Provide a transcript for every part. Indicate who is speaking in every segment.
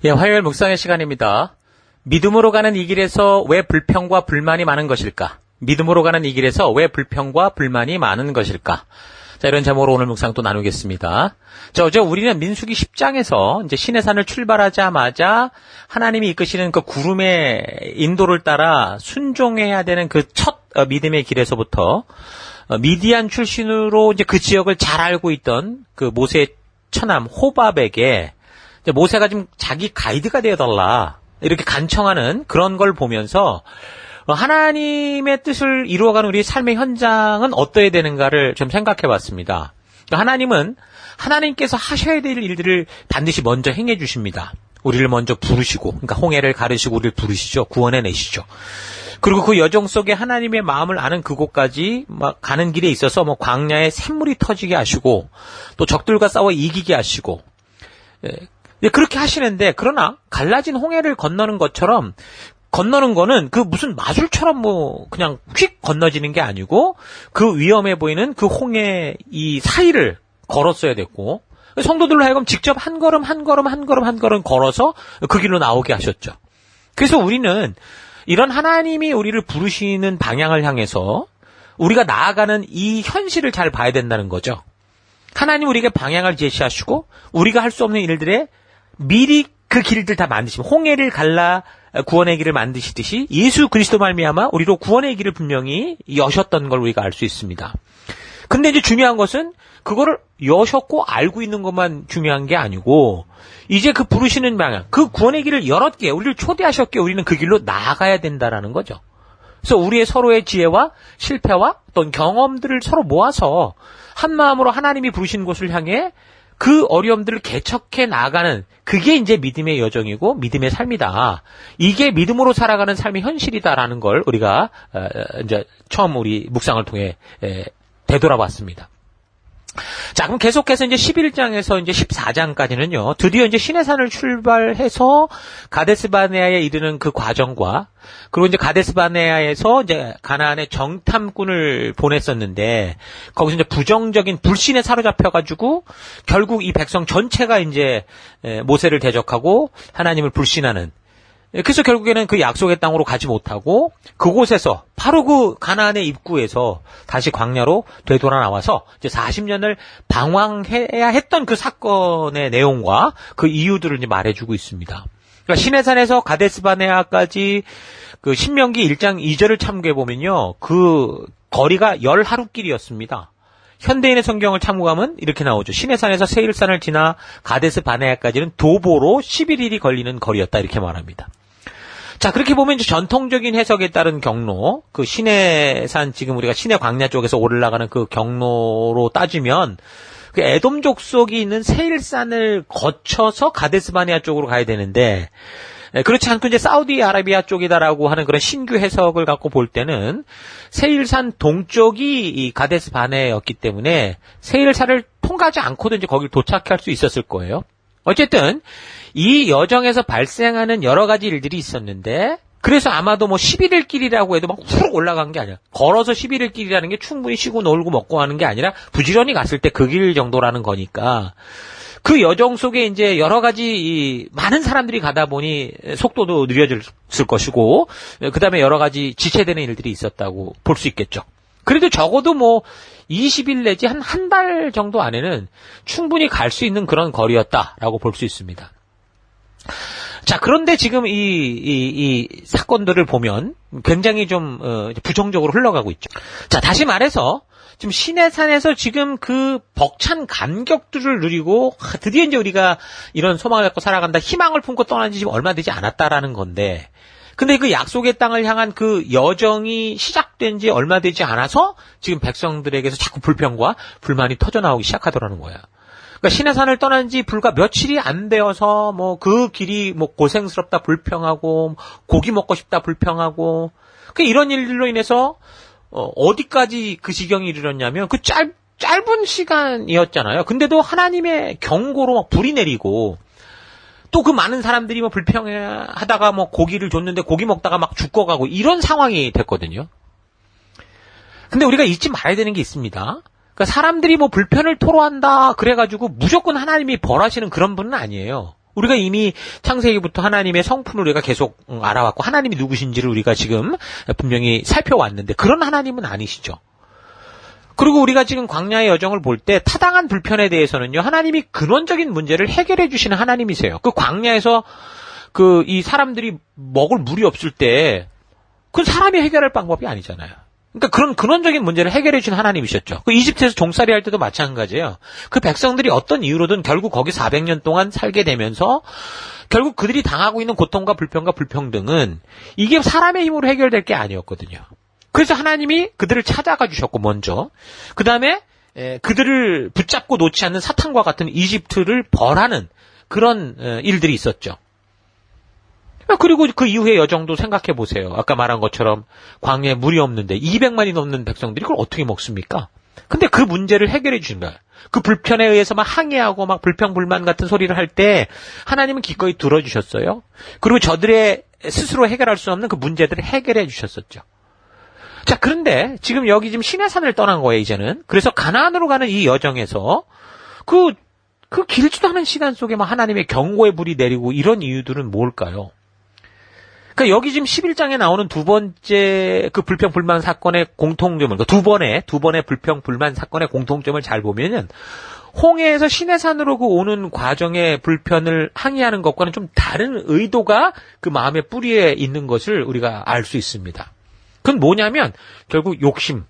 Speaker 1: 예, 화요일 묵상의 시간입니다. 믿음으로 가는 이 길에서 왜 불평과 불만이 많은 것일까? 믿음으로 가는 이 길에서 왜 불평과 불만이 많은 것일까? 자, 이런 제목으로 오늘 묵상 또 나누겠습니다. 자, 어제 우리는 민수기 10장에서 이제 시내산을 출발하자마자 하나님이 이끄시는 그 구름의 인도를 따라 순종해야 되는 그 첫 믿음의 길에서부터 미디안 출신으로 이제 그 지역을 잘 알고 있던 그 모세의 처남 호밥에게 모세가 좀 자기 가이드가 되어달라 이렇게 간청하는 그런 걸 보면서 하나님의 뜻을 이루어가는 우리 삶의 현장은 어떠해야 되는가를 좀 생각해 봤습니다. 하나님은 하나님께서 하셔야 될 일들을 반드시 먼저 행해 주십니다. 우리를 먼저 부르시고, 그러니까 홍해를 가르시고 우리를 부르시죠. 구원해 내시죠. 그리고 그 여정 속에 하나님의 마음을 아는 그곳까지 가는 길에 있어서 광야에 샘물이 터지게 하시고 또 적들과 싸워 이기게 하시고 그렇게 하시는데, 그러나 갈라진 홍해를 건너는 것처럼 건너는 거는 그 무슨 마술처럼 그냥 휙 건너지는 게 아니고 그 위험해 보이는 그 홍해 이 사이를 걸었어야 됐고, 성도들로 하여금 직접 한 걸음 걸어서 그 길로 나오게 하셨죠. 그래서 우리는 이런 하나님이 우리를 부르시는 방향을 향해서 우리가 나아가는 이 현실을 잘 봐야 된다는 거죠. 하나님 우리에게 방향을 제시하시고 우리가 할 수 없는 일들에 미리 그 길들 다 만드시면, 홍해를 갈라 구원의 길을 만드시듯이 예수 그리스도 말미암아 우리로 구원의 길을 분명히 여셨던 걸 우리가 알 수 있습니다. 근데 이제 중요한 것은 그거를 여셨고 알고 있는 것만 중요한 게 아니고, 이제 그 부르시는 방향, 그 구원의 길을 열었기에, 우리를 초대하셨기에 우리는 그 길로 나아가야 된다라는 거죠. 그래서 우리의 서로의 지혜와 실패와 어떤 경험들을 서로 모아서 한 마음으로 하나님이 부르신 곳을 향해 그 어려움들을 개척해 나가는, 그게 이제 믿음의 여정이고 믿음의 삶이다. 이게 믿음으로 살아가는 삶의 현실이다라는 걸 우리가 이제 처음 우리 묵상을 통해 되돌아봤습니다. 자, 그럼 계속해서 이제 11장에서 이제 14장까지는요, 드디어 이제 시내산을 출발해서 가데스바네아에 이르는 그 과정과, 그리고 이제 가데스바네아에서 이제 가나안의 정탐꾼을 보냈었는데, 거기서 이제 부정적인 불신에 사로잡혀가지고, 결국 이 백성 전체가 이제 모세를 대적하고 하나님을 불신하는, 그래서 결국에는 그 약속의 땅으로 가지 못하고 그곳에서 바로 그 가나안의 입구에서 다시 광야로 되돌아 나와서 이제 40년을 방황해야 했던 그 사건의 내용과 그 이유들을 이제 말해주고 있습니다. 그러니까 시내산에서 가데스바네아까지 그 신명기 1장 2절을 참고해 보면요, 그 거리가 10하루길이었습니다. 현대인의 성경을 참고하면 이렇게 나오죠. 시내산에서 세일산을 지나 가데스바네아까지는 도보로 11일이 걸리는 거리였다, 이렇게 말합니다. 자, 그렇게 보면 이제 전통적인 해석에 따른 경로, 그 시내산, 지금 우리가 시내 광야 쪽에서 올라가는 그 경로로 따지면 그 에돔 족속이 있는 세일산을 거쳐서 가데스바네아 쪽으로 가야 되는데, 그렇지 않고 이제 사우디아라비아 쪽이다라고 하는 그런 신규 해석을 갖고 볼 때는 세일산 동쪽이 이 가데스바네아였기 때문에 세일산을 통과하지 않고도 이제 거길 도착할 수 있었을 거예요. 어쨌든 이 여정에서 발생하는 여러 가지 일들이 있었는데, 그래서 아마도 11일 길이라고 해도 막 후룩 올라간 게 아니라, 걸어서 11일 길이라는 게 충분히 쉬고 놀고 먹고 하는 게 아니라 부지런히 갔을 때 그 길 정도라는 거니까, 그 여정 속에 이제 여러 가지 많은 사람들이 가다 보니 속도도 느려졌을 것이고, 그 다음에 여러 가지 지체되는 일들이 있었다고 볼 수 있겠죠. 그래도 적어도 20일 내지 한 달 정도 안에는 충분히 갈 수 있는 그런 거리였다라고 볼 수 있습니다. 자, 그런데 지금 이 사건들을 보면 굉장히 좀 부정적으로 흘러가고 있죠. 자, 다시 말해서 지금 시내산에서 지금 그 벅찬 감격들을 누리고 드디어 이제 우리가 이런 소망을 갖고 살아간다, 희망을 품고 떠난 지 지금 얼마 되지 않았다라는 건데, 근데 그 약속의 땅을 향한 그 여정이 시작된 지 얼마 되지 않아서 지금 백성들에게서 자꾸 불평과 불만이 터져나오기 시작하더라는 거야. 그러니까 시내산을 떠난 지 불과 며칠이 안 되어서 그 길이 고생스럽다 불평하고, 고기 먹고 싶다 불평하고, 이런 일들로 인해서 어디까지 그 지경이 이르렀냐면 그 짧은 시간이었잖아요. 근데도 하나님의 경고로 막 불이 내리고, 또 그 많은 사람들이 불평하다가 고기를 줬는데 고기 먹다가 막 죽어가고 이런 상황이 됐거든요. 근데 우리가 잊지 말아야 되는 게 있습니다. 그러니까 사람들이 불편을 토로한다 그래가지고 무조건 하나님이 벌하시는 그런 분은 아니에요. 우리가 이미 창세기부터 하나님의 성품을 우리가 계속 알아왔고 하나님이 누구신지를 우리가 지금 분명히 살펴왔는데 그런 하나님은 아니시죠. 그리고 우리가 지금 광야의 여정을 볼 때 타당한 불편에 대해서는요. 하나님이 근원적인 문제를 해결해 주시는 하나님이세요. 그 광야에서 이 사람들이 먹을 물이 없을 때 그건 사람이 해결할 방법이 아니잖아요. 그러니까 그런 근원적인 문제를 해결해 주신 하나님이셨죠. 그 이집트에서 종살이 할 때도 마찬가지예요. 그 백성들이 어떤 이유로든 결국 거기 400년 동안 살게 되면서 결국 그들이 당하고 있는 고통과 불평과 불평등은 이게 사람의 힘으로 해결될 게 아니었거든요. 그래서 하나님이 그들을 찾아가 주셨고 먼저 그 다음에 그들을 붙잡고 놓지 않는 사탄과 같은 이집트를 벌하는 그런 일들이 있었죠. 그리고 그 이후의 여정도 생각해 보세요. 아까 말한 것처럼 광야에 물이 없는데 200만이 넘는 백성들이 그걸 어떻게 먹습니까? 근데 그 문제를 해결해 주신 거예요. 그 불편에 의해서 막 항의하고 막 불평불만 같은 소리를 할 때 하나님은 기꺼이 들어주셨어요. 그리고 저들의 스스로 해결할 수 없는 그 문제들을 해결해 주셨었죠. 자, 그런데 지금 여기 지금 시내산을 떠난 거예요, 이제는. 그래서 가나안으로 가는 이 여정에서 그 길지도 않은 시간 속에 막 하나님의 경고의 불이 내리고 이런 이유들은 뭘까요? 그러니까 여기 지금 11장에 나오는 두 번째 그 불평불만 사건의 공통점을, 두 번의 불평불만 사건의 공통점을 잘 보면은 홍해에서 시내산으로 그 오는 과정의 불편을 항의하는 것과는 좀 다른 의도가 그 마음의 뿌리에 있는 것을 우리가 알 수 있습니다. 그건 뭐냐면 결국 욕심,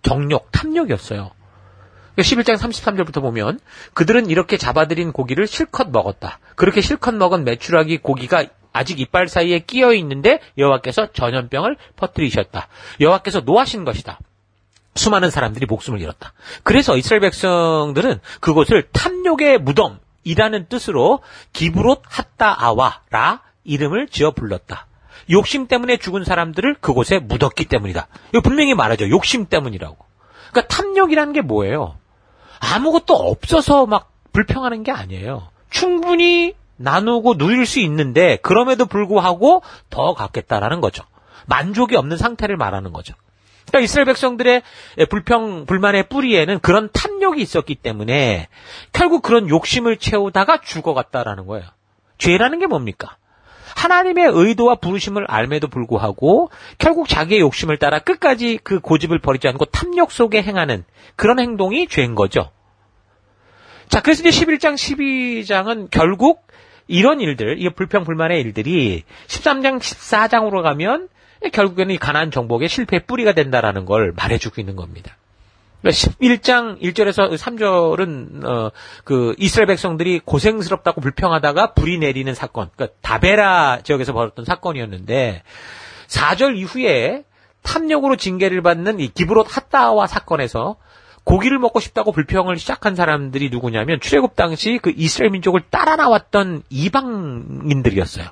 Speaker 1: 정욕, 탐욕이었어요. 11장 33절부터 보면 그들은 이렇게 잡아들인 고기를 실컷 먹었다. 그렇게 실컷 먹은 메추라기 고기가 아직 이빨 사이에 끼어 있는데 여호와께서 전염병을 퍼뜨리셨다. 여호와께서 노하신 것이다. 수많은 사람들이 목숨을 잃었다. 그래서 이스라엘 백성들은 그곳을 탐욕의 무덤이라는 뜻으로 기브롯 핫다아와라 이름을 지어 불렀다. 욕심 때문에 죽은 사람들을 그곳에 묻었기 때문이다. 이거 분명히 말하죠. 욕심 때문이라고. 그러니까 탐욕이라는 게 뭐예요? 아무것도 없어서 막 불평하는 게 아니에요. 충분히 나누고 누릴 수 있는데 그럼에도 불구하고 더 갖겠다라는 거죠. 만족이 없는 상태를 말하는 거죠. 그러니까 이스라엘 백성들의 불평, 불만의 뿌리에는 그런 탐욕이 있었기 때문에 결국 그런 욕심을 채우다가 죽어갔다라는 거예요. 죄라는 게 뭡니까? 하나님의 의도와 부르심을 알매도 불구하고 결국 자기의 욕심을 따라 끝까지 그 고집을 버리지 않고 탐욕 속에 행하는 그런 행동이 죄인 거죠. 자, 그래서 이제 11장, 12장은 결국 이런 일들, 이 불평불만의 일들이 13장, 14장으로 가면 결국에는 이 가나안 정복의 실패의 뿌리가 된다라는 걸 말해주고 있는 겁니다. 11장 1절에서 3절은 그 이스라엘 백성들이 고생스럽다고 불평하다가 불이 내리는 사건, 그러니까 다베라 지역에서 벌었던 사건이었는데 4절 이후에 탐욕으로 징계를 받는 이 기브롯 핫다와 사건에서 고기를 먹고 싶다고 불평을 시작한 사람들이 누구냐면 출애굽 당시 그 이스라엘 민족을 따라 나왔던 이방인들이었어요.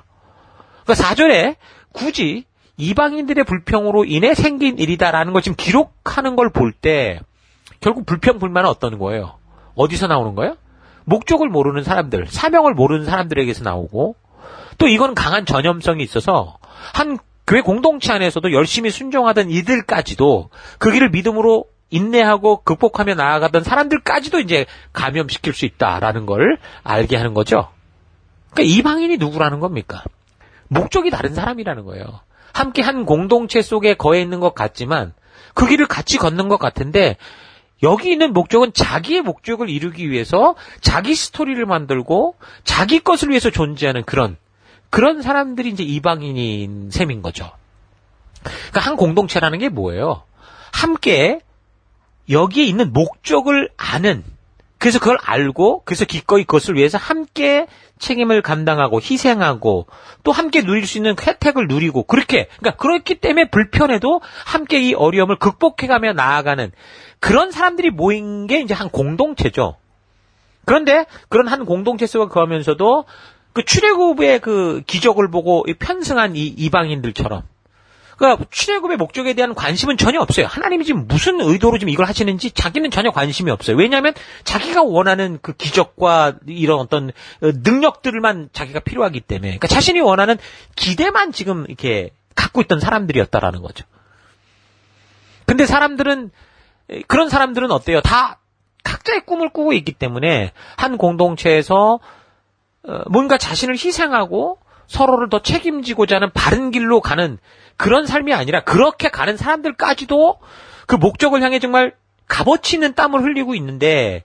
Speaker 1: 그러니까 4절에 굳이 이방인들의 불평으로 인해 생긴 일이다라는 걸 지금 기록하는 걸 볼 때 결국 불평, 불만은 어떤 거예요? 어디서 나오는 거예요? 목적을 모르는 사람들, 사명을 모르는 사람들에게서 나오고 또 이건 강한 전염성이 있어서 한 교회 공동체 안에서도 열심히 순종하던 이들까지도 그 길을 믿음으로 인내하고 극복하며 나아가던 사람들까지도 이제 감염시킬 수 있다라는 걸 알게 하는 거죠. 그러니까 이방인이 누구라는 겁니까? 목적이 다른 사람이라는 거예요. 함께 한 공동체 속에 거해 있는 것 같지만 그 길을 같이 걷는 것 같은데 여기 있는 목적은 자기의 목적을 이루기 위해서 자기 스토리를 만들고 자기 것을 위해서 존재하는 그런 사람들이 이제 이방인인 셈인 거죠. 그러니까 한 공동체라는 게 뭐예요? 함께 여기에 있는 목적을 아는, 그래서 그걸 알고 그래서 기꺼이 그것을 위해서 함께 책임을 감당하고 희생하고 또 함께 누릴 수 있는 혜택을 누리고 그러니까 그렇기 때문에 불편해도 함께 이 어려움을 극복해가며 나아가는 그런 사람들이 모인 게 이제 한 공동체죠. 그런데 그런 한 공동체 속에 거하면서도 그 출애굽의 그 기적을 보고 편승한 이 이방인들처럼 그러니까 출애굽의 목적에 대한 관심은 전혀 없어요. 하나님이 지금 무슨 의도로 지금 이걸 하시는지 자기는 전혀 관심이 없어요. 왜냐하면 자기가 원하는 그 기적과 이런 어떤 능력들만 자기가 필요하기 때문에 그러니까 자신이 원하는 기대만 지금 이렇게 갖고 있던 사람들이었다라는 거죠. 근데 그런 사람들은 어때요? 다 각자의 꿈을 꾸고 있기 때문에 한 공동체에서 뭔가 자신을 희생하고 서로를 더 책임지고자 하는 바른 길로 가는 그런 삶이 아니라 그렇게 가는 사람들까지도 그 목적을 향해 정말 값어치 있는 땀을 흘리고 있는데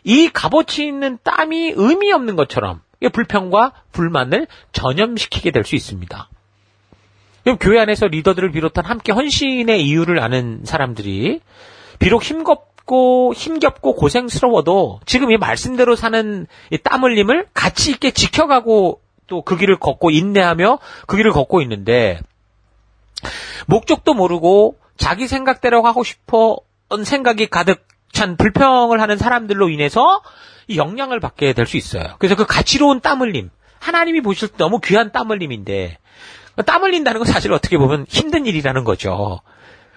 Speaker 1: 이 값어치 있는 땀이 의미 없는 것처럼 불평과 불만을 전염시키게 될 수 있습니다. 그럼 교회 안에서 리더들을 비롯한 함께 헌신의 이유를 아는 사람들이 비록 힘겹고 고생스러워도 지금 이 말씀대로 사는 이 땀 흘림을 가치 있게 지켜가고 또 그 길을 걷고 인내하며 그 길을 걷고 있는데 목적도 모르고 자기 생각대로 하고 싶어 생각이 가득 찬 불평을 하는 사람들로 인해서 이 영향을 받게 될 수 있어요. 그래서 그 가치로운 땀 흘림, 하나님이 보실 때 너무 귀한 땀 흘림인데 땀 흘린다는 건 사실 어떻게 보면 힘든 일이라는 거죠.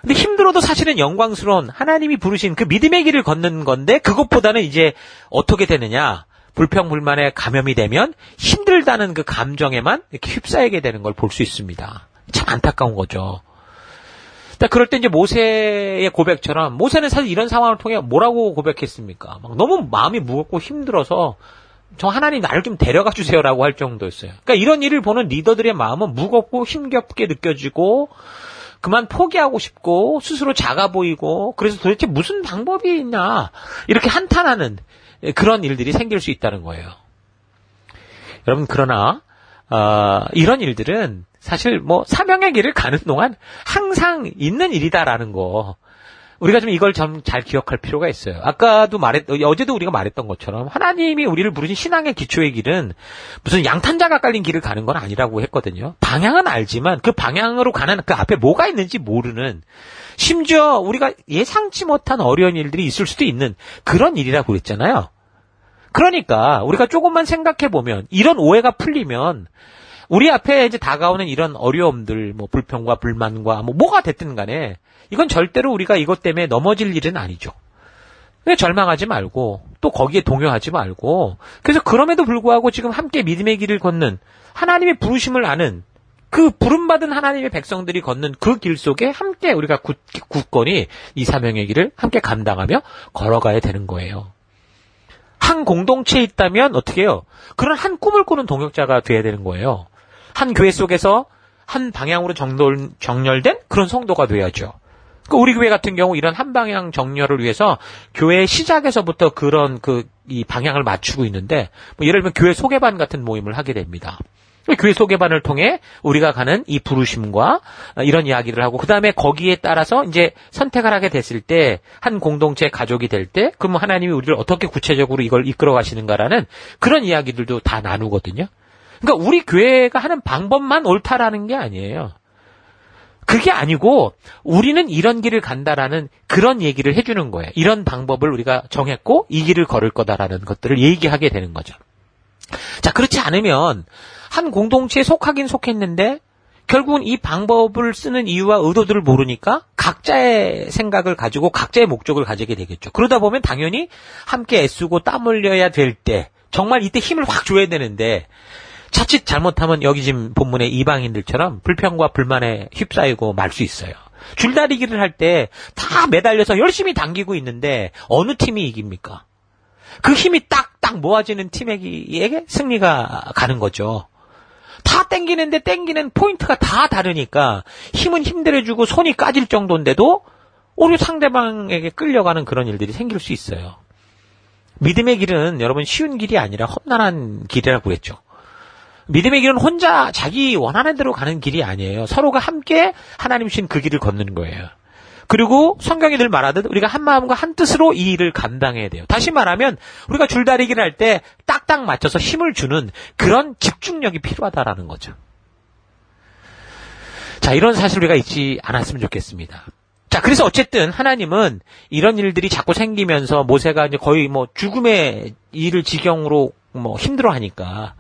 Speaker 1: 근데 힘들어도 사실은 영광스러운 하나님이 부르신 그 믿음의 길을 걷는 건데 그것보다는 이제 어떻게 되느냐. 불평불만에 감염이 되면 힘들다는 그 감정에만 이렇게 휩싸이게 되는 걸 볼 수 있습니다. 참 안타까운 거죠. 그럴 때 이제 모세의 고백처럼 모세는 사실 이런 상황을 통해 뭐라고 고백했습니까? 막 너무 마음이 무겁고 힘들어서 저 하나님 나를 좀 데려가 주세요라고 할 정도였어요. 그러니까 이런 일을 보는 리더들의 마음은 무겁고 힘겹게 느껴지고 그만 포기하고 싶고 스스로 작아 보이고 그래서 도대체 무슨 방법이 있나 이렇게 한탄하는 그런 일들이 생길 수 있다는 거예요. 여러분 그러나 이런 일들은 사실 뭐 사명의 길을 가는 동안 항상 있는 일이다라는 거 우리가 좀 이걸 좀 잘 기억할 필요가 있어요. 어제도 우리가 말했던 것처럼 하나님이 우리를 부르신 신앙의 기초의 길은 무슨 양탄자가 깔린 길을 가는 건 아니라고 했거든요. 방향은 알지만 그 방향으로 가는 그 앞에 뭐가 있는지 모르는 심지어 우리가 예상치 못한 어려운 일들이 있을 수도 있는 그런 일이라고 그랬잖아요. 그러니까 우리가 조금만 생각해보면 이런 오해가 풀리면 우리 앞에 이제 다가오는 이런 어려움들, 뭐 불평과 불만과 뭐가 됐든 간에 이건 절대로 우리가 이것 때문에 넘어질 일은 아니죠. 절망하지 말고 또 거기에 동요하지 말고 그래서 그럼에도 불구하고 지금 함께 믿음의 길을 걷는 하나님의 부르심을 아는 그 부름받은 하나님의 백성들이 걷는 그 길 속에 함께 우리가 굳건히 이 사명의 길을 함께 감당하며 걸어가야 되는 거예요. 한 공동체에 있다면 어떻게 해요? 그런 한 꿈을 꾸는 동역자가 돼야 되는 거예요. 한 교회 속에서 한 방향으로 정렬된 그런 성도가 돼야죠. 우리 교회 같은 경우 이런 한 방향 정렬을 위해서 교회 시작에서부터 그런 이 방향을 맞추고 있는데 예를 들면 교회 소개반 같은 모임을 하게 됩니다. 교회 소개반을 통해 우리가 가는 이 부르심과 이런 이야기를 하고 그다음에 거기에 따라서 이제 선택을 하게 됐을 때 한 공동체 가족이 될 때 그럼 하나님이 우리를 어떻게 구체적으로 이걸 이끌어 가시는가라는 그런 이야기들도 다 나누거든요. 그러니까 우리 교회가 하는 방법만 옳다라는 게 아니에요. 그게 아니고 우리는 이런 길을 간다라는 그런 얘기를 해주는 거예요. 이런 방법을 우리가 정했고 이 길을 걸을 거다라는 것들을 얘기하게 되는 거죠. 자, 그렇지 않으면 한 공동체에 속하긴 속했는데 결국은 이 방법을 쓰는 이유와 의도들을 모르니까 각자의 생각을 가지고 각자의 목적을 가지게 되겠죠. 그러다 보면 당연히 함께 애쓰고 땀 흘려야 될 때 정말 이때 힘을 확 줘야 되는데 자칫 잘못하면 여기 지금 본문의 이방인들처럼 불평과 불만에 휩싸이고 말 수 있어요. 줄다리기를 할 때 다 매달려서 열심히 당기고 있는데 어느 팀이 이깁니까? 그 힘이 딱딱 모아지는 팀에게 승리가 가는 거죠. 다 땡기는데 땡기는 포인트가 다 다르니까 힘은 힘들어주고 손이 까질 정도인데도 오히려 상대방에게 끌려가는 그런 일들이 생길 수 있어요. 믿음의 길은 여러분 쉬운 길이 아니라 험난한 길이라고 그랬죠. 믿음의 길은 혼자 자기 원하는 대로 가는 길이 아니에요. 서로가 함께 하나님 주신 그 길을 걷는 거예요. 그리고 성경이 늘 말하듯 우리가 한 마음과 한 뜻으로 이 일을 감당해야 돼요. 다시 말하면 우리가 줄다리기를 할 때 딱딱 맞춰서 힘을 주는 그런 집중력이 필요하다라는 거죠. 자, 이런 사실 우리가 잊지 않았으면 좋겠습니다. 자, 그래서 어쨌든 하나님은 이런 일들이 자꾸 생기면서 모세가 이제 거의 죽음의 일을 지경으로 힘들어 하니까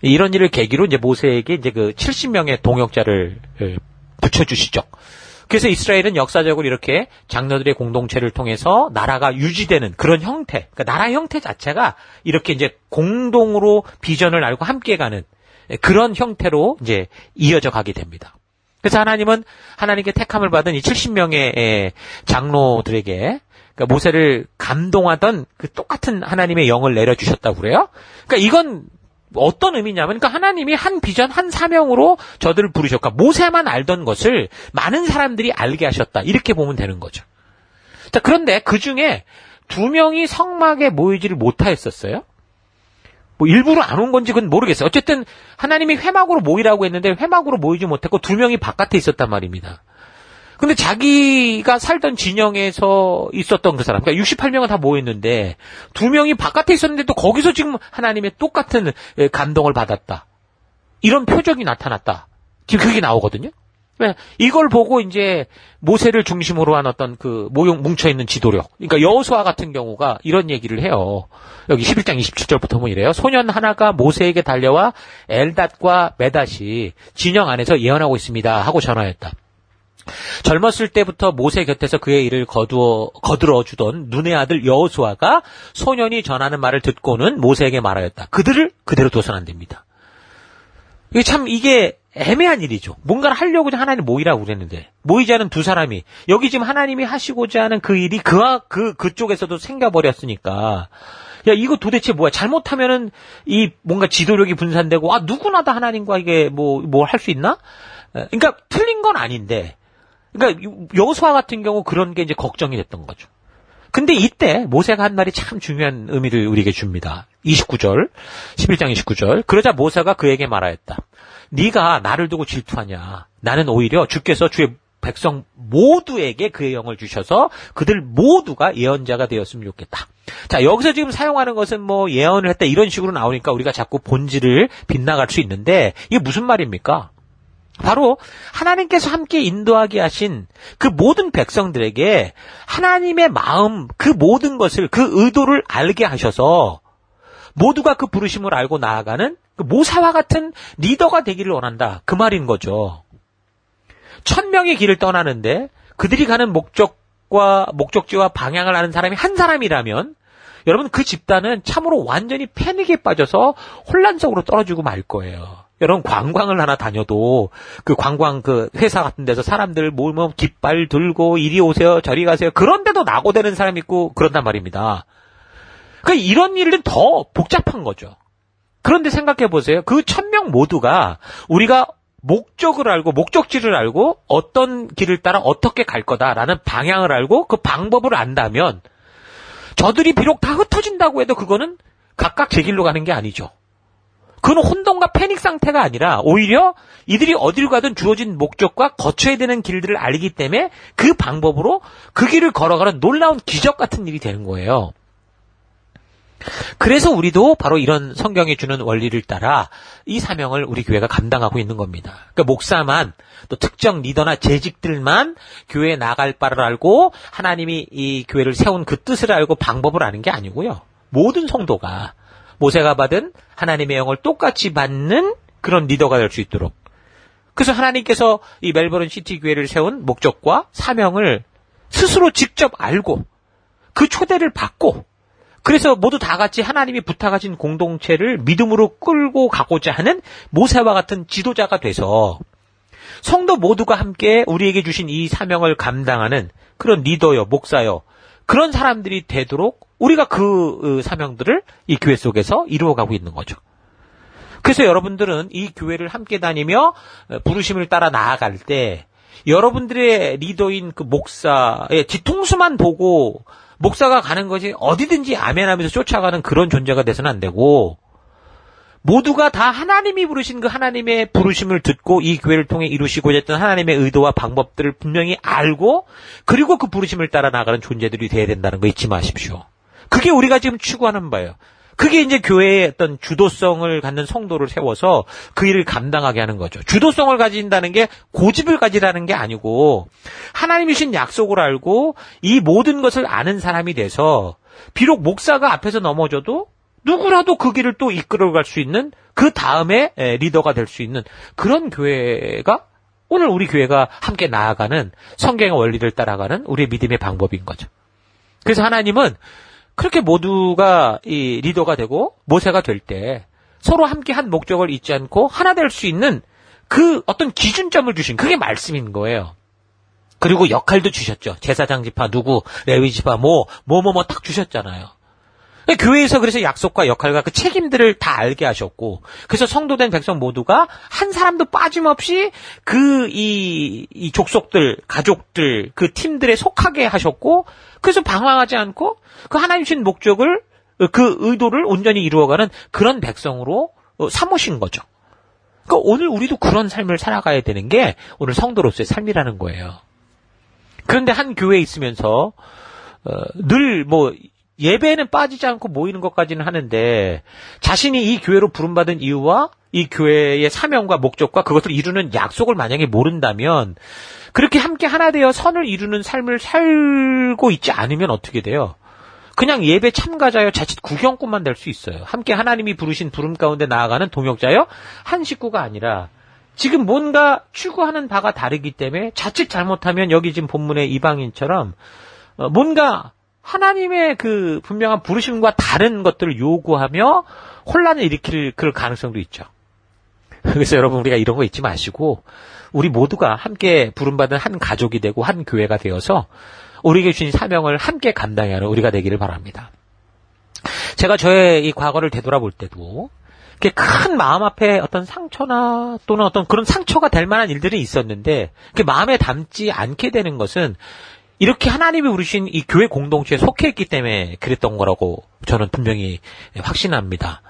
Speaker 1: 이런 일을 계기로 이제 모세에게 이제 그 70명의 동역자를 붙여주시죠. 그래서 이스라엘은 역사적으로 이렇게 장로들의 공동체를 통해서 나라가 유지되는 그런 형태, 그러니까 나라 형태 자체가 이렇게 이제 공동으로 비전을 알고 함께 가는 그런 형태로 이제 이어져 가게 됩니다. 그래서 하나님은 하나님께 택함을 받은 이 70명의 장로들에게 그러니까 모세를 감동하던 그 똑같은 하나님의 영을 내려주셨다고 그래요. 그러니까 이건 어떤 의미냐면, 그러니까 하나님이 한 비전, 한 사명으로 저들을 부르셨고, 모세만 알던 것을 많은 사람들이 알게 하셨다. 이렇게 보면 되는 거죠. 자, 그런데 그 중에 2명이 성막에 모이지를 못하였었어요. 뭐 일부러 안 온 건지 그건 모르겠어요. 어쨌든 하나님이 회막으로 모이라고 했는데 회막으로 모이지 못했고 2명이 바깥에 있었단 말입니다. 근데 자기가 살던 진영에서 있었던 그 사람, 그러니까 68명은 다 모였는데 2명이 바깥에 있었는데도 거기서 지금 하나님의 똑같은 감동을 받았다. 이런 표적이 나타났다. 지금 그게 나오거든요. 이걸 보고 이제 모세를 중심으로 한 어떤 그 뭉쳐있는 지도력. 그러니까 여호수아 같은 경우가 이런 얘기를 해요. 여기 11장 27절부터 보면 이래요. 소년 하나가 모세에게 달려와 엘닷과 메닷이 진영 안에서 예언하고 있습니다. 하고 전화했다. 젊었을 때부터 모세 곁에서 그의 일을 거들어 주던 눈의 아들 여호수아가 소년이 전하는 말을 듣고는 모세에게 말하였다. 그들을 그대로 둬선 안 됩니다. 이게 애매한 일이죠. 뭔가를 하려고 하나님 모이라고 그랬는데 모이지 않은 2사람이 여기 지금 하나님이 하시고자 하는 그 일이 그쪽에서도 생겨버렸으니까 야 이거 도대체 뭐야? 잘못하면은 이 뭔가 지도력이 분산되고 누구나 다 하나님과 이게 뭐 할 수 있나? 그러니까 틀린 건 아닌데 그러니까 여호수아 같은 경우 그런 게 이제 걱정이 됐던 거죠. 근데 이때 모세가 한 말이 참 중요한 의미를 우리에게 줍니다. 29절, 11장 29절. 그러자 모세가 그에게 말하였다. 네가 나를 두고 질투하냐? 나는 오히려 주께서 주의 백성 모두에게 그의 영을 주셔서 그들 모두가 예언자가 되었으면 좋겠다. 자, 여기서 지금 사용하는 것은 뭐 예언을 했다 이런 식으로 나오니까 우리가 자꾸 본질을 빗나갈 수 있는데 이게 무슨 말입니까? 바로 하나님께서 함께 인도하게 하신 그 모든 백성들에게 하나님의 마음, 그 모든 것을, 그 의도를 알게 하셔서 모두가 그 부르심을 알고 나아가는 그 모세와 같은 리더가 되기를 원한다. 그 말인 거죠. 1000명의 길을 떠나는데 그들이 가는 목적지와 방향을 아는 사람이 한 사람이라면 여러분 그 집단은 참으로 완전히 패닉에 빠져서 혼란 속으로 떨어지고 말 거예요. 여러분 관광을 하나 다녀도 그 관광 그 회사 같은 데서 사람들 모이면 깃발 들고 이리 오세요 저리 가세요 그런데도 낙오되는 사람이 있고 그런단 말입니다. 그러니까 이런 일은 더 복잡한 거죠. 그런데 생각해 보세요. 그 1000명 모두가 우리가 목적을 알고 목적지를 알고 어떤 길을 따라 어떻게 갈 거다라는 방향을 알고 그 방법을 안다면 저들이 비록 다 흩어진다고 해도 그거는 각각 제 길로 가는 게 아니죠. 그건 혼돈과 패닉 상태가 아니라 오히려 이들이 어디로 가든 주어진 목적과 거쳐야 되는 길들을 알기 때문에 그 방법으로 그 길을 걸어가는 놀라운 기적 같은 일이 되는 거예요. 그래서 우리도 바로 이런 성경이 주는 원리를 따라 이 사명을 우리 교회가 감당하고 있는 겁니다. 그러니까 목사만 또 특정 리더나 재직들만 교회에 나갈 바를 알고 하나님이 이 교회를 세운 그 뜻을 알고 방법을 아는 게 아니고요. 모든 성도가 모세가 받은 하나님의 영을 똑같이 받는 그런 리더가 될 수 있도록. 그래서 하나님께서 이 멜버른 시티 교회를 세운 목적과 사명을 스스로 직접 알고 그 초대를 받고 그래서 모두 다 같이 하나님이 부탁하신 공동체를 믿음으로 끌고 가고자 하는 모세와 같은 지도자가 돼서 성도 모두가 함께 우리에게 주신 이 사명을 감당하는 그런 리더요, 목사요, 그런 사람들이 되도록 우리가 그 사명들을 이 교회 속에서 이루어가고 있는 거죠. 그래서 여러분들은 이 교회를 함께 다니며 부르심을 따라 나아갈 때 여러분들의 리더인 그 목사의 뒤통수만 보고 목사가 가는 것이 어디든지 아멘하면서 쫓아가는 그런 존재가 돼서는 안 되고 모두가 다 하나님이 부르신 그 하나님의 부르심을 듣고 이 교회를 통해 이루시고자 했던 하나님의 의도와 방법들을 분명히 알고 그리고 그 부르심을 따라 나가는 존재들이 돼야 된다는 거 잊지 마십시오. 그게 우리가 지금 추구하는 바예요. 그게 이제 교회의 어떤 주도성을 갖는 성도를 세워서 그 일을 감당하게 하는 거죠. 주도성을 가진다는 게 고집을 가지라는 게 아니고 하나님이 주신 약속을 알고 이 모든 것을 아는 사람이 돼서 비록 목사가 앞에서 넘어져도 누구라도 그 길을 또 이끌어갈 수 있는 그 다음에 리더가 될 수 있는 그런 교회가 오늘 우리 교회가 함께 나아가는 성경의 원리를 따라가는 우리의 믿음의 방법인 거죠. 그래서 하나님은 그렇게 모두가 이 리더가 되고 모세가 될 때 서로 함께 한 목적을 잊지 않고 하나 될 수 있는 그 어떤 기준점을 주신 그게 말씀인 거예요. 그리고 역할도 주셨죠. 제사장 지파 누구, 레위 지파 딱 주셨잖아요. 교회에서 그래서 약속과 역할과 그 책임들을 다 알게 하셨고, 그래서 성도된 백성 모두가 한 사람도 빠짐없이 이 족속들, 가족들, 그 팀들에 속하게 하셨고, 그래서 방황하지 않고 그 하나님 주신 목적을, 그 의도를 온전히 이루어가는 그런 백성으로 삼으신 거죠. 그러니까 오늘 우리도 그런 삶을 살아가야 되는 게 오늘 성도로서의 삶이라는 거예요. 그런데 한 교회에 있으면서 늘 예배에는 빠지지 않고 모이는 것까지는 하는데 자신이 이 교회로 부름받은 이유와 이 교회의 사명과 목적과 그것을 이루는 약속을 만약에 모른다면 그렇게 함께 하나 되어 선을 이루는 삶을 살고 있지 않으면 어떻게 돼요? 그냥 예배 참가자여 자칫 구경꾼만 될 수 있어요. 함께 하나님이 부르신 부름 가운데 나아가는 동역자여 한 식구가 아니라 지금 뭔가 추구하는 바가 다르기 때문에 자칫 잘못하면 여기 지금 본문의 이방인처럼 뭔가 하나님의 그 분명한 부르심과 다른 것들을 요구하며 혼란을 일으킬 그럴 가능성도 있죠. 그래서 여러분 우리가 이런 거 잊지 마시고 우리 모두가 함께 부름받은 한 가족이 되고 한 교회가 되어서 우리에게 주신 사명을 함께 감당해야 하는 우리가 되기를 바랍니다. 제가 저의 이 과거를 되돌아볼 때도 큰 마음 앞에 어떤 상처나 또는 어떤 그런 상처가 될 만한 일들이 있었는데 마음에 담지 않게 되는 것은 이렇게 하나님이 부르신 이 교회 공동체에 속해 있기 때문에 그랬던 거라고 저는 분명히 확신합니다.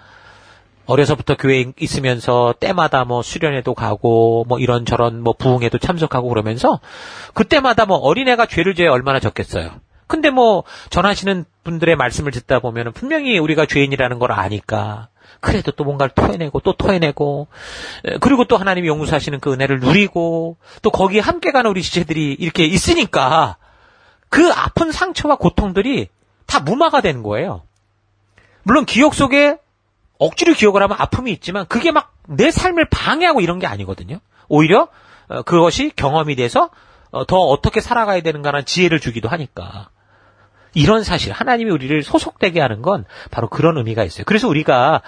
Speaker 1: 어려서부터 교회에 있으면서 때마다 수련회도 가고 이런저런 부흥회도 참석하고 그러면서 그때마다 어린애가 죄를 지어 얼마나 적겠어요. 근데 전하시는 분들의 말씀을 듣다 보면 분명히 우리가 죄인이라는 걸 아니까 그래도 또 뭔가를 토해내고 또 토해내고 그리고 또 하나님이 용서하시는 그 은혜를 누리고 또 거기에 함께 가는 우리 지체들이 이렇게 있으니까 그 아픈 상처와 고통들이 다 무마가 되는 거예요. 물론 기억 속에 억지로 기억을 하면 아픔이 있지만 그게 내 삶을 방해하고 이런 게 아니거든요. 오히려 그것이 경험이 돼서 더 어떻게 살아가야 되는가라는 지혜를 주기도 하니까. 이런 사실, 하나님이 우리를 소속되게 하는 건 바로 그런 의미가 있어요. 그래서 우리가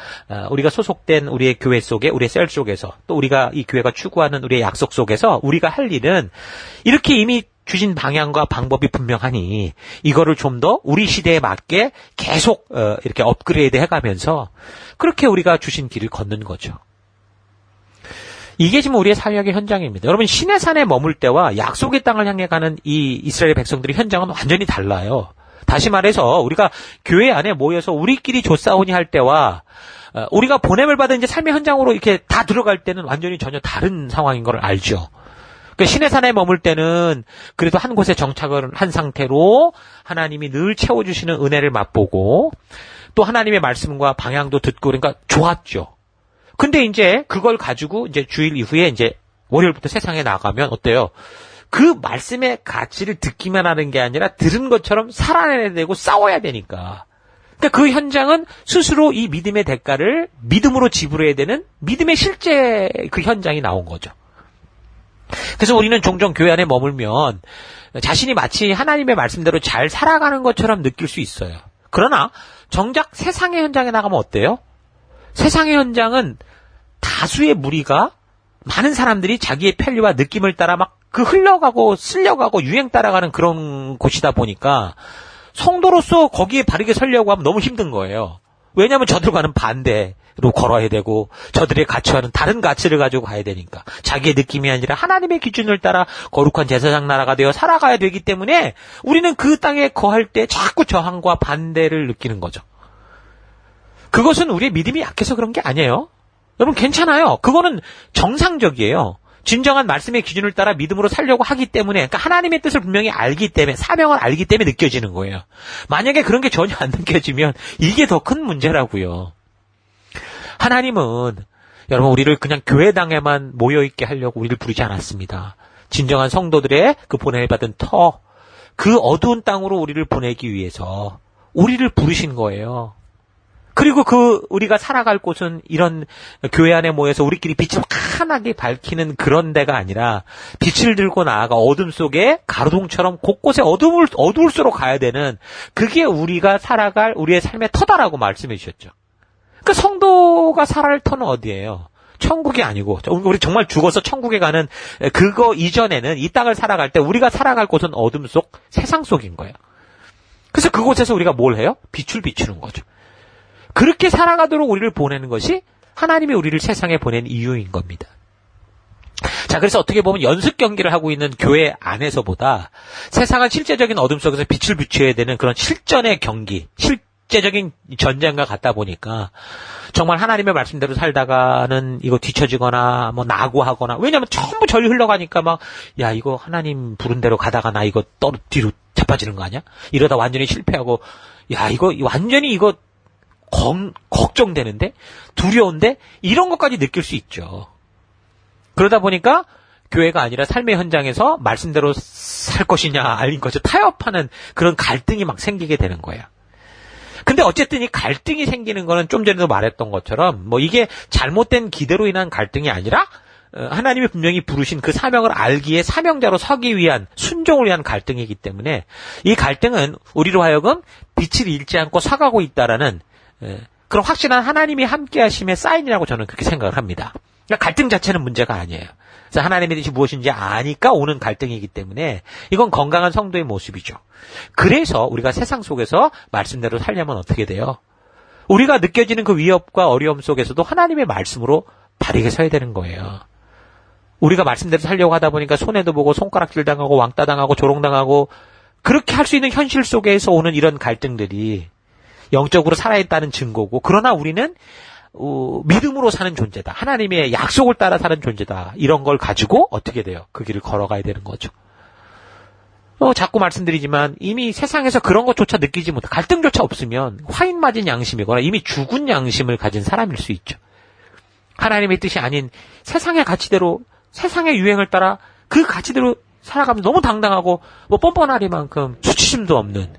Speaker 1: 소속된 우리의 교회 속에, 우리의 셀 속에서, 또 우리가 이 교회가 추구하는 우리의 약속 속에서 우리가 할 일은 이렇게 이미 주신 방향과 방법이 분명하니 이거를 좀 더 우리 시대에 맞게 계속 이렇게 업그레이드 해가면서 그렇게 우리가 주신 길을 걷는 거죠. 이게 지금 우리의 사역의 현장입니다. 여러분 시내산에 머물 때와 약속의 땅을 향해 가는 이 이스라엘 백성들의 현장은 완전히 달라요. 다시 말해서 우리가 교회 안에 모여서 우리끼리 조싸우니 할 때와 우리가 보냄을 받은 이제 삶의 현장으로 이렇게 다 들어갈 때는 완전히 전혀 다른 상황인 걸 알죠. 그러니까 시내산에 머물 때는 그래도 한 곳에 정착을 한 상태로 하나님이 늘 채워주시는 은혜를 맛보고 또 하나님의 말씀과 방향도 듣고 그러니까 좋았죠. 근데 이제 그걸 가지고 이제 주일 이후에 이제 월요일부터 세상에 나가면 어때요? 그 말씀의 가치를 듣기만 하는 게 아니라 들은 것처럼 살아내야 되고 싸워야 되니까. 그러니까 그 현장은 스스로 이 믿음의 대가를 믿음으로 지불해야 되는 믿음의 실제 그 현장이 나온 거죠. 그래서 우리는 종종 교회 안에 머물면 자신이 마치 하나님의 말씀대로 잘 살아가는 것처럼 느낄 수 있어요. 그러나 정작 세상의 현장에 나가면 어때요? 세상의 현장은 다수의 무리가 많은 사람들이 자기의 편리와 느낌을 따라 흘러가고 쓸려가고 유행 따라가는 그런 곳이다 보니까 성도로서 거기에 바르게 서려고 하면 너무 힘든 거예요. 왜냐하면 저들과는 반대로 걸어야 되고 저들의 가치와는 다른 가치를 가지고 가야 되니까 자기의 느낌이 아니라 하나님의 기준을 따라 거룩한 제사장 나라가 되어 살아가야 되기 때문에 우리는 그 땅에 거할 때 자꾸 저항과 반대를 느끼는 거죠. 그것은 우리의 믿음이 약해서 그런 게 아니에요. 여러분 괜찮아요. 그거는 정상적이에요. 진정한 말씀의 기준을 따라 믿음으로 살려고 하기 때문에 그러니까 하나님의 뜻을 분명히 알기 때문에 사명을 알기 때문에 느껴지는 거예요. 만약에 그런 게 전혀 안 느껴지면 이게 더 큰 문제라고요. 하나님은 여러분 우리를 그냥 교회당에만 모여있게 하려고 우리를 부르지 않았습니다. 진정한 성도들의 그 보냄을 받은 그 어두운 땅으로 우리를 보내기 위해서 우리를 부르신 거예요. 그리고 우리가 살아갈 곳은 이런 교회 안에 모여서 우리끼리 빛을 환하게 밝히는 그런 데가 아니라 빛을 들고 나아가 어둠 속에 가로등처럼 곳곳에 어두울수록 가야 되는 그게 우리가 살아갈 우리의 삶의 터다라고 말씀해 주셨죠. 그러니까 성도가 살아갈 터는 어디예요? 천국이 아니고 우리 정말 죽어서 천국에 가는 그거 이전에는 이 땅을 살아갈 때 우리가 살아갈 곳은 어둠 속 세상 속인 거예요. 그래서 그곳에서 우리가 뭘 해요? 빛을 비추는 거죠. 그렇게 살아가도록 우리를 보내는 것이 하나님이 우리를 세상에 보낸 이유인 겁니다. 자, 그래서 어떻게 보면 연습 경기를 하고 있는 교회 안에서보다 세상은 실제적인 어둠 속에서 빛을 비춰야 되는 그런 실전의 경기, 실제적인 전쟁과 같다 보니까 정말 하나님의 말씀대로 살다가는 이거 뒤처지거나 뭐 낙오하거나, 왜냐면 전부 절이 흘러가니까 막 야 이거 하나님 부른 대로 가다가 나 이거 뒤로 자빠지는 거 아니야? 이러다 완전히 실패하고 야 이거 완전히 이거 걱정되는데 두려운데 이런 것까지 느낄 수 있죠. 그러다 보니까 교회가 아니라 삶의 현장에서 말씀대로 살 것이냐 아닌 것을 타협하는 그런 갈등이 막 생기게 되는 거예요. 근데 어쨌든 이 갈등이 생기는 거는 좀 전에도 말했던 것처럼 뭐 이게 잘못된 기대로 인한 갈등이 아니라 하나님이 분명히 부르신 그 사명을 알기에 사명자로 서기 위한 순종을 위한 갈등이기 때문에 이 갈등은 우리로 하여금 빛을 잃지 않고 서가고 있다라는 그런 확실한 하나님이 함께 하심의 사인이라고 저는 그렇게 생각을 합니다. 그러니까 갈등 자체는 문제가 아니에요. 그래서 하나님의 뜻이 무엇인지 아니까 오는 갈등이기 때문에 이건 건강한 성도의 모습이죠. 그래서 우리가 세상 속에서 말씀대로 살려면 어떻게 돼요? 우리가 느껴지는 그 위협과 어려움 속에서도 하나님의 말씀으로 바르게 서야 되는 거예요. 우리가 말씀대로 살려고 하다 보니까 손해도 보고 손가락질 당하고 왕따 당하고 조롱당하고 그렇게 할 수 있는 현실 속에서 오는 이런 갈등들이 영적으로 살아있다는 증거고, 그러나 우리는 믿음으로 사는 존재다. 하나님의 약속을 따라 사는 존재다. 이런 걸 가지고 어떻게 돼요? 그 길을 걸어가야 되는 거죠. 자꾸 말씀드리지만 이미 세상에서 그런 것조차 느끼지 못해, 갈등조차 없으면 화인 맞은 양심이거나 이미 죽은 양심을 가진 사람일 수 있죠. 하나님의 뜻이 아닌 세상의 가치대로, 세상의 유행을 따라 그 가치대로 살아가면서 너무 당당하고 뭐 뻔뻔하리만큼 수치심도 없는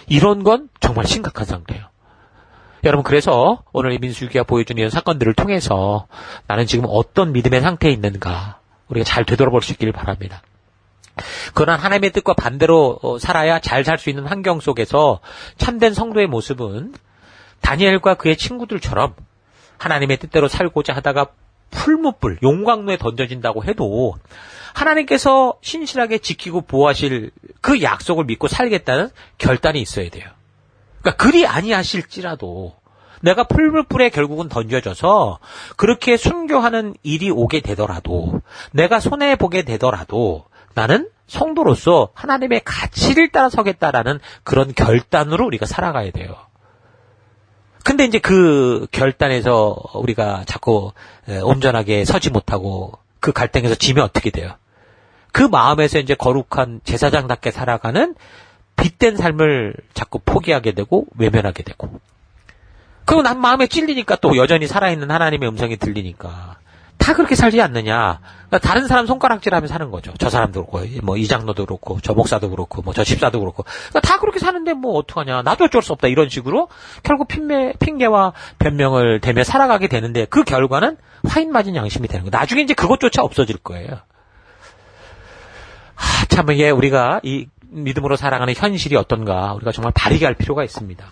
Speaker 1: 이런 건 정말 심각한 상태예요. 여러분, 그래서 오늘 이 민수기가 보여주는 이런 사건들을 통해서 나는 지금 어떤 믿음의 상태에 있는가 우리가 잘 되돌아볼 수 있기를 바랍니다. 그러나 하나님의 뜻과 반대로 살아야 잘 살 수 있는 환경 속에서 참된 성도의 모습은 다니엘과 그의 친구들처럼 하나님의 뜻대로 살고자 하다가 풀무불, 용광로에 던져진다고 해도 하나님께서 신실하게 지키고 보호하실 그 약속을 믿고 살겠다는 결단이 있어야 돼요. 그러니까 그리 아니하실지라도 내가 풀무불에 결국은 던져져서 그렇게 순교하는 일이 오게 되더라도, 내가 손해보게 되더라도 나는 성도로서 하나님의 가치를 따라 서겠다라는 그런 결단으로 우리가 살아가야 돼요. 근데 이제 그 결단에서 우리가 자꾸 온전하게 서지 못하고 그 갈등에서 지면 어떻게 돼요? 그 마음에서 이제 거룩한 제사장답게 살아가는 빛된 삶을 자꾸 포기하게 되고 외면하게 되고, 그리고 난 마음에 찔리니까 또 여전히 살아있는 하나님의 음성이 들리니까 다 그렇게 살지 않느냐. 그러니까 다른 사람 손가락질하며 사는 거죠. 저 사람도 그렇고, 뭐 이 장로도 그렇고, 저 목사도 그렇고, 뭐 저 집사도 그렇고, 그러니까 다 그렇게 사는데 뭐 어떡하냐. 나도 어쩔 수 없다. 이런 식으로 결국 핑계와 변명을 대며 살아가게 되는데, 그 결과는 화인 맞은 양심이 되는 거예요. 나중에 이제 그것조차 없어질 거예요. 참 이게 우리가 이 믿음으로 살아가는 현실이 어떤가 우리가 정말 바르게 할 필요가 있습니다.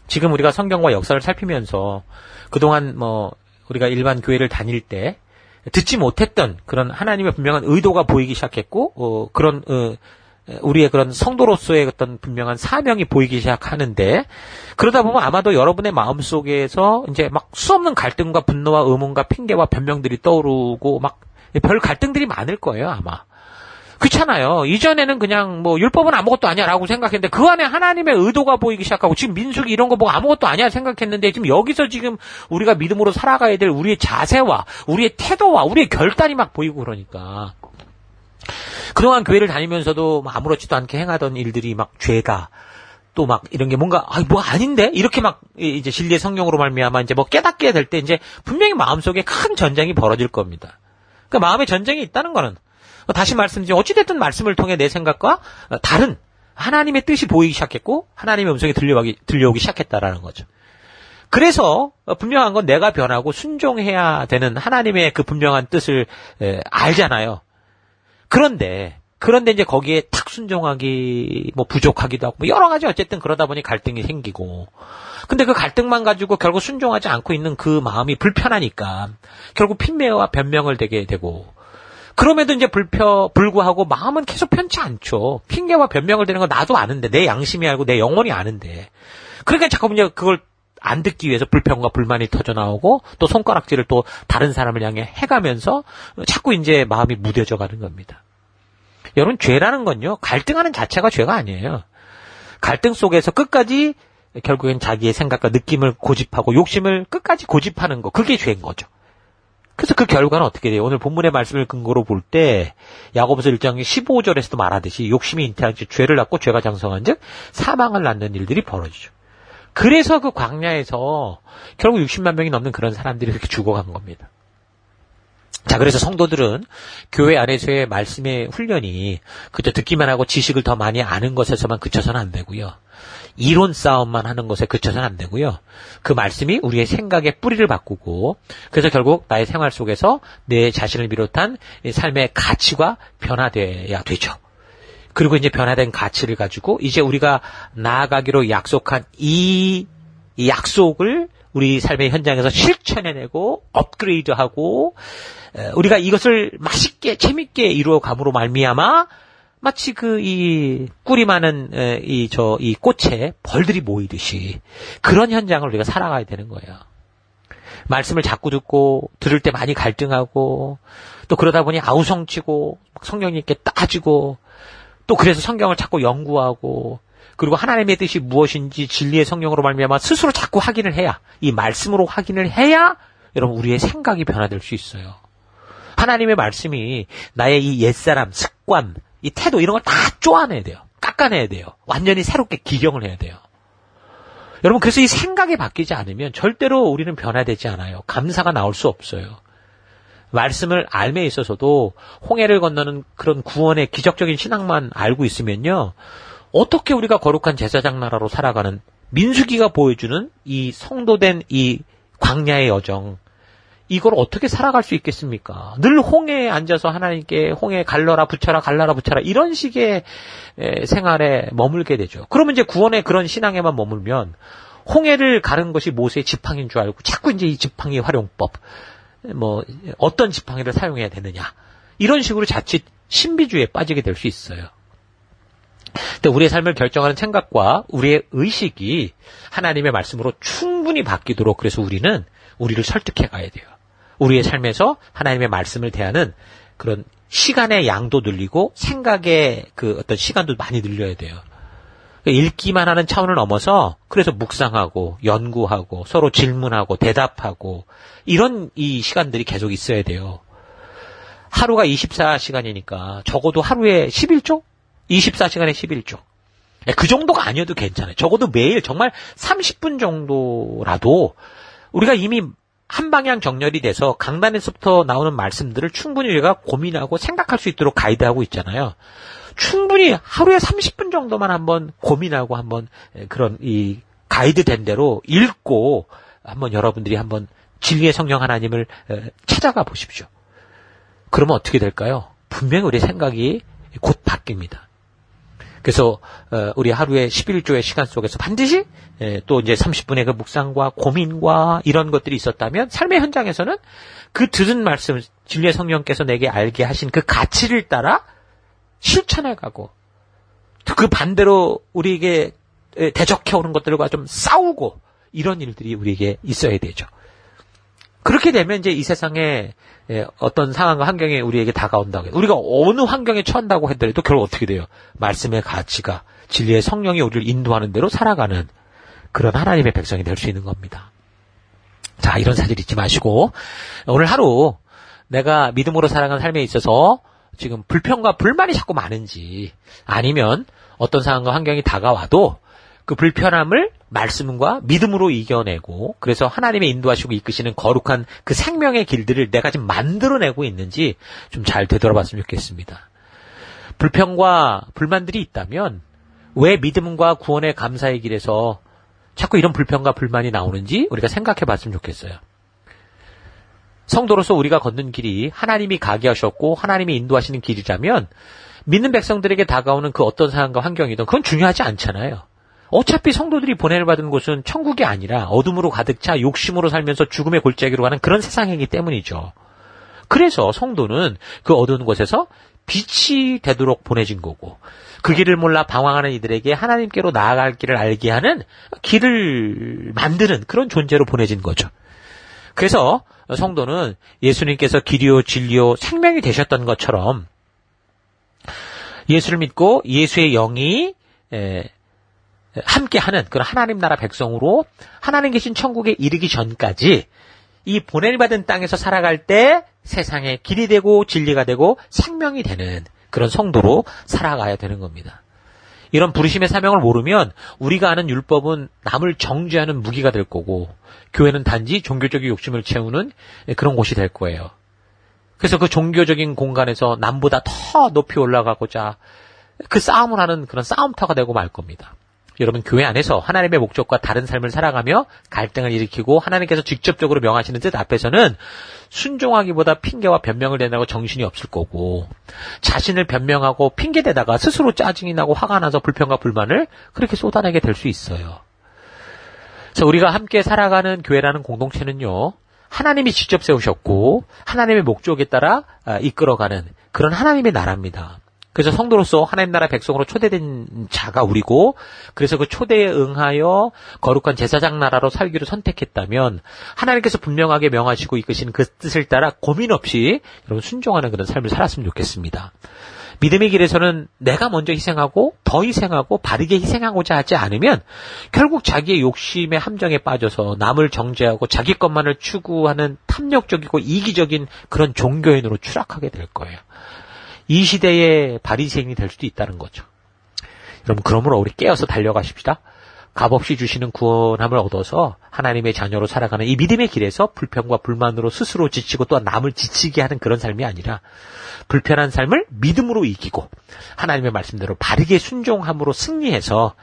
Speaker 1: 지금 우리가 성경과 역사를 살피면서 그동안 뭐 우리가 일반 교회를 다닐 때 듣지 못했던 그런 하나님의 분명한 의도가 보이기 시작했고, 그런 우리의 그런 성도로서의 어떤 분명한 사명이 보이기 시작하는데, 그러다 보면 아마도 여러분의 마음 속에서 이제 막 수없는 갈등과 분노와 의문과 핑계와 변명들이 떠오르고 막 별 갈등들이 많을 거예요, 아마. 그렇잖아요. 이전에는 그냥 뭐 율법은 아무것도 아니야라고 생각했는데 그 안에 하나님의 의도가 보이기 시작하고, 지금 민수기 이런 거 보고 아무것도 아니야 생각했는데 지금 여기서 지금 우리가 믿음으로 살아가야 될 우리의 자세와 우리의 태도와 우리의 결단이 막 보이고, 그러니까 그동안 교회를 다니면서도 아무렇지도 않게 행하던 일들이 막 죄다, 또 막 이런 게 뭔가 뭐 아닌데 이렇게 막 이제 진리의 성령으로 말미암아 이제 뭐 깨닫게 될 때 이제 분명히 마음속에 큰 전쟁이 벌어질 겁니다. 그러니까 마음의 전쟁이 있다는 거는, 다시 말씀드리면 어찌됐든 말씀을 통해 내 생각과 다른 하나님의 뜻이 보이기 시작했고 하나님의 음성이 들려오기 시작했다라는 거죠. 그래서 분명한 건 내가 변하고 순종해야 되는 하나님의 그 분명한 뜻을 알잖아요. 그런데 이제 거기에 탁 순종하기 뭐 부족하기도 하고 뭐 여러 가지 어쨌든 그러다 보니 갈등이 생기고, 근데 그 갈등만 가지고 결국 순종하지 않고 있는 그 마음이 불편하니까 결국 핑계와 변명을 되게 되고, 그럼에도 이제 불구하고 마음은 계속 편치 않죠. 핑계와 변명을 대는 건 나도 아는데, 내 양심이 알고 내 영혼이 아는데. 그러니까 자꾸 이제 그걸 안 듣기 위해서 불평과 불만이 터져 나오고 또 손가락질을 또 다른 사람을 향해 해가면서 자꾸 이제 마음이 무뎌져 가는 겁니다. 여러분, 죄라는 건요, 갈등하는 자체가 죄가 아니에요. 갈등 속에서 끝까지 결국엔 자기의 생각과 느낌을 고집하고 욕심을 끝까지 고집하는 거, 그게 죄인 거죠. 그래서 그 결과는 어떻게 돼요? 오늘 본문의 말씀을 근거로 볼 때 야고보서 1장 15절에서도 말하듯이 욕심이 잉태한 즉 죄를 낳고 죄가 장성한 즉 사망을 낳는 일들이 벌어지죠. 그래서 그 광야에서 결국 60만 명이 넘는 그런 사람들이 그렇게 죽어간 겁니다. 자, 그래서 성도들은 교회 안에서의 말씀의 훈련이 그저 듣기만 하고 지식을 더 많이 아는 것에서만 그쳐서는 안 되고요. 이론 싸움만 하는 것에 그쳐서는 안 되고요. 그 말씀이 우리의 생각의 뿌리를 바꾸고 그래서 결국 나의 생활 속에서 내 자신을 비롯한 삶의 가치가 변화돼야 되죠. 그리고 이제 변화된 가치를 가지고 이제 우리가 나아가기로 약속한 이 약속을 우리 삶의 현장에서 실천해내고 업그레이드하고 우리가 이것을 맛있게 재밌게 이루어감으로 말미암아 마치 이 꿀이 많은 이 꽃에 벌들이 모이듯이 그런 현장을 우리가 살아가야 되는 거예요. 말씀을 자꾸 듣고 들을 때 많이 갈등하고 또 그러다 보니 아우성치고 성령님께 따지고 또 그래서 성경을 자꾸 연구하고 그리고 하나님의 뜻이 무엇인지 진리의 성령으로 말미암아 스스로 자꾸 확인을 해야 이 말씀으로 확인을 해야 여러분 우리의 생각이 변화될 수 있어요. 하나님의 말씀이 나의 이 옛사람, 습관, 이 태도 이런 걸 다 쪼아내야 돼요. 깎아내야 돼요. 완전히 새롭게 기경을 해야 돼요. 여러분 그래서 이 생각이 바뀌지 않으면 절대로 우리는 변화되지 않아요. 감사가 나올 수 없어요. 말씀을 알매 있어서도 홍해를 건너는 그런 구원의 기적적인 신앙만 알고 있으면요. 어떻게 우리가 거룩한 제사장 나라로 살아가는 민수기가 보여주는 이 성도된 이 광야의 여정 이걸 어떻게 살아갈 수 있겠습니까? 늘 홍해에 앉아서 하나님께 홍해 갈라라 붙여라 갈라라 붙여라 이런 식의 생활에 머물게 되죠. 그러면 이제 구원의 그런 신앙에만 머물면 홍해를 가른 것이 모세의 지팡이인 줄 알고 자꾸 이제 이 지팡이 활용법 어떤 지팡이를 사용해야 되느냐 이런 식으로 자칫 신비주의에 빠지게 될 수 있어요. 근데 우리의 삶을 결정하는 생각과 우리의 의식이 하나님의 말씀으로 충분히 바뀌도록 그래서 우리는 우리를 설득해 가야 돼요. 우리의 삶에서 하나님의 말씀을 대하는 그런 시간의 양도 늘리고 생각의 그 어떤 시간도 많이 늘려야 돼요. 읽기만 하는 차원을 넘어서 그래서 묵상하고 연구하고 서로 질문하고 대답하고 이런 이 시간들이 계속 있어야 돼요. 하루가 24시간이니까 적어도 하루에 11조? 24시간에 11조. 그 정도가 아니어도 괜찮아요. 적어도 매일 정말 30분 정도라도 우리가 이미 한 방향 정렬이 돼서 강단에서부터 나오는 말씀들을 충분히 우리가 고민하고 생각할 수 있도록 가이드하고 있잖아요. 충분히 하루에 30분 정도만 한번 고민하고 한번 그런 이 가이드 된 대로 읽고 한번 여러분들이 한번 진리의 성령 하나님을 찾아가 보십시오. 그러면 어떻게 될까요? 분명히 우리의 생각이 곧 바뀝니다. 그래서 우리 하루에 11조의 시간 속에서 반드시 또 이제 30분의 그 묵상과 고민과 이런 것들이 있었다면 삶의 현장에서는 그 들은 말씀 진리의 성령께서 내게 알게 하신 그 가치를 따라 실천해가고 그 반대로 우리에게 대적해오는 것들과 좀 싸우고 이런 일들이 우리에게 있어야 되죠. 그렇게 되면 이제 이 세상에 어떤 상황과 환경이 우리에게 다가온다고 해요. 우리가 어느 환경에 처한다고 하더라도 결국 어떻게 돼요? 말씀의 가치가 진리의 성령이 우리를 인도하는 대로 살아가는 그런 하나님의 백성이 될 수 있는 겁니다. 자, 이런 사실 잊지 마시고 오늘 하루 내가 믿음으로 살아가는 삶에 있어서 지금 불평과 불만이 자꾸 많은지 아니면 어떤 상황과 환경이 다가와도 그 불편함을 말씀과 믿음으로 이겨내고 그래서 하나님의 인도하시고 이끄시는 거룩한 그 생명의 길들을 내가 지금 만들어내고 있는지 좀 잘 되돌아봤으면 좋겠습니다. 불평과 불만들이 있다면 왜 믿음과 구원의 감사의 길에서 자꾸 이런 불평과 불만이 나오는지 우리가 생각해 봤으면 좋겠어요. 성도로서 우리가 걷는 길이 하나님이 가게 하셨고 하나님이 인도하시는 길이라면 믿는 백성들에게 다가오는 그 어떤 상황과 환경이든 그건 중요하지 않잖아요. 어차피 성도들이 보냄을 받은 곳은 천국이 아니라 어둠으로 가득 차 욕심으로 살면서 죽음의 골짜기로 가는 그런 세상이기 때문이죠. 그래서 성도는 그 어두운 곳에서 빛이 되도록 보내진 거고, 그 길을 몰라 방황하는 이들에게 하나님께로 나아갈 길을 알게 하는 길을 만드는 그런 존재로 보내진 거죠. 그래서 성도는 예수님께서 길이요 진리요 생명이 되셨던 것처럼 예수를 믿고 예수의 영이 함께하는 그런 하나님 나라 백성으로 하나님 계신 천국에 이르기 전까지 이 보냄받은 땅에서 살아갈 때 세상의 길이 되고 진리가 되고 생명이 되는 그런 성도로 살아가야 되는 겁니다. 이런 부르심의 사명을 모르면 우리가 아는 율법은 남을 정죄하는 무기가 될 거고, 교회는 단지 종교적인 욕심을 채우는 그런 곳이 될 거예요. 그래서 그 종교적인 공간에서 남보다 더 높이 올라가고자 그 싸움을 하는 그런 싸움터가 되고 말 겁니다. 여러분, 교회 안에서 하나님의 목적과 다른 삶을 살아가며 갈등을 일으키고 하나님께서 직접적으로 명하시는 뜻 앞에서는 순종하기보다 핑계와 변명을 대라고 정신이 없을 거고, 자신을 변명하고 핑계대다가 스스로 짜증이 나고 화가 나서 불평과 불만을 그렇게 쏟아내게 될 수 있어요. 그래서 우리가 함께 살아가는 교회라는 공동체는요, 하나님이 직접 세우셨고 하나님의 목적에 따라 이끌어가는 그런 하나님의 나라입니다. 그래서 성도로서 하나님 나라 백성으로 초대된 자가 우리고, 그래서 그 초대에 응하여 거룩한 제사장 나라로 살기로 선택했다면 하나님께서 분명하게 명하시고 이끄시는 그 뜻을 따라 고민 없이 여러분 순종하는 그런 삶을 살았으면 좋겠습니다. 믿음의 길에서는 내가 먼저 희생하고 더 희생하고 바르게 희생하고자 하지 않으면 결국 자기의 욕심의 함정에 빠져서 남을 정죄하고 자기 것만을 추구하는 탐욕적이고 이기적인 그런 종교인으로 추락하게 될 거예요. 이 시대의 바리새인이 될 수도 있다는 거죠. 여러분, 그러므로 우리 깨어서 달려가십시다. 값없이 주시는 구원함을 얻어서 하나님의 자녀로 살아가는 이 믿음의 길에서 불평과 불만으로 스스로 지치고 또한 남을 지치게 하는 그런 삶이 아니라 불편한 삶을 믿음으로 이기고 하나님의 말씀대로 바르게 순종함으로 승리해서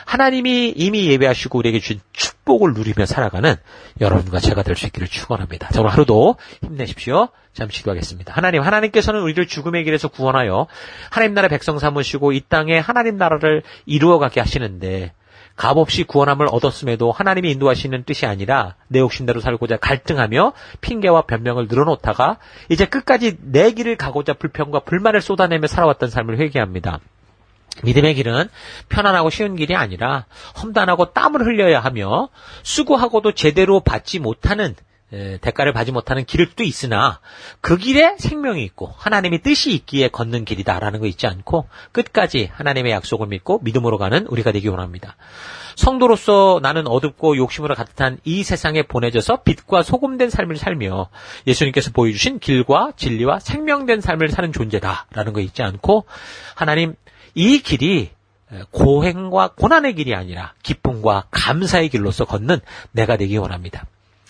Speaker 1: 하나님이 이미 예배하시고 우리에게 준 축복을 누리며 살아가는 여러분과 제가 될 수 있기를 축원합니다. 자, 오늘 하루도 힘내십시오. 잠시 기도하겠습니다. 하나님께서는 우리를 죽음의 길에서 구원하여 하나님 나라 백성 삼으시고 이 땅에 하나님 나라를 이루어가게 하시는데, 값없이 구원함을 얻었음에도 하나님이 인도하시는 뜻이 아니라 내 욕심대로 살고자 갈등하며 핑계와 변명을 늘어놓다가 이제 끝까지 내 길을 가고자 불평과 불만을 쏟아내며 살아왔던 삶을 회개합니다. 믿음의 길은 편안하고 쉬운 길이 아니라 험단하고 땀을 흘려야 하며 수고하고도 제대로 받지 못하는 대가를 받지 못하는 길일 수도 있으나 그 길에 생명이 있고 하나님의 뜻이 있기에 걷는 길이다라는 거 잊지 않고 끝까지 하나님의 약속을 믿고 믿음으로 가는 우리가 되기 원합니다. 성도로서 나는 어둡고 욕심으로 가득한 이 세상에 보내져서 빛과 소금된 삶을 살며 예수님께서 보여주신 길과 진리와 생명된 삶을 사는 존재다라는 거 잊지 않고, 하나님, 이 길이 고행과 고난의 길이 아니라 기쁨과 감사의 길로서 걷는 내가 되기 원합니다.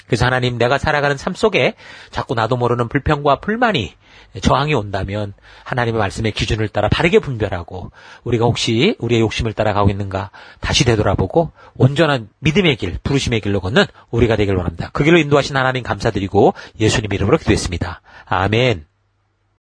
Speaker 1: 그래서 하나님, 내가 살아가는 삶 속에 자꾸 나도 모르는 불평과 불만이 저항이 온다면 하나님의 말씀의 기준을 따라 바르게 분별하고 우리가 혹시 우리의 욕심을 따라가고 있는가 다시 되돌아보고 온전한 믿음의 길, 부르심의 길로 걷는 우리가 되길 원합니다. 그 길로 인도하신 하나님 감사드리고 예수님 이름으로 기도했습니다. 아멘.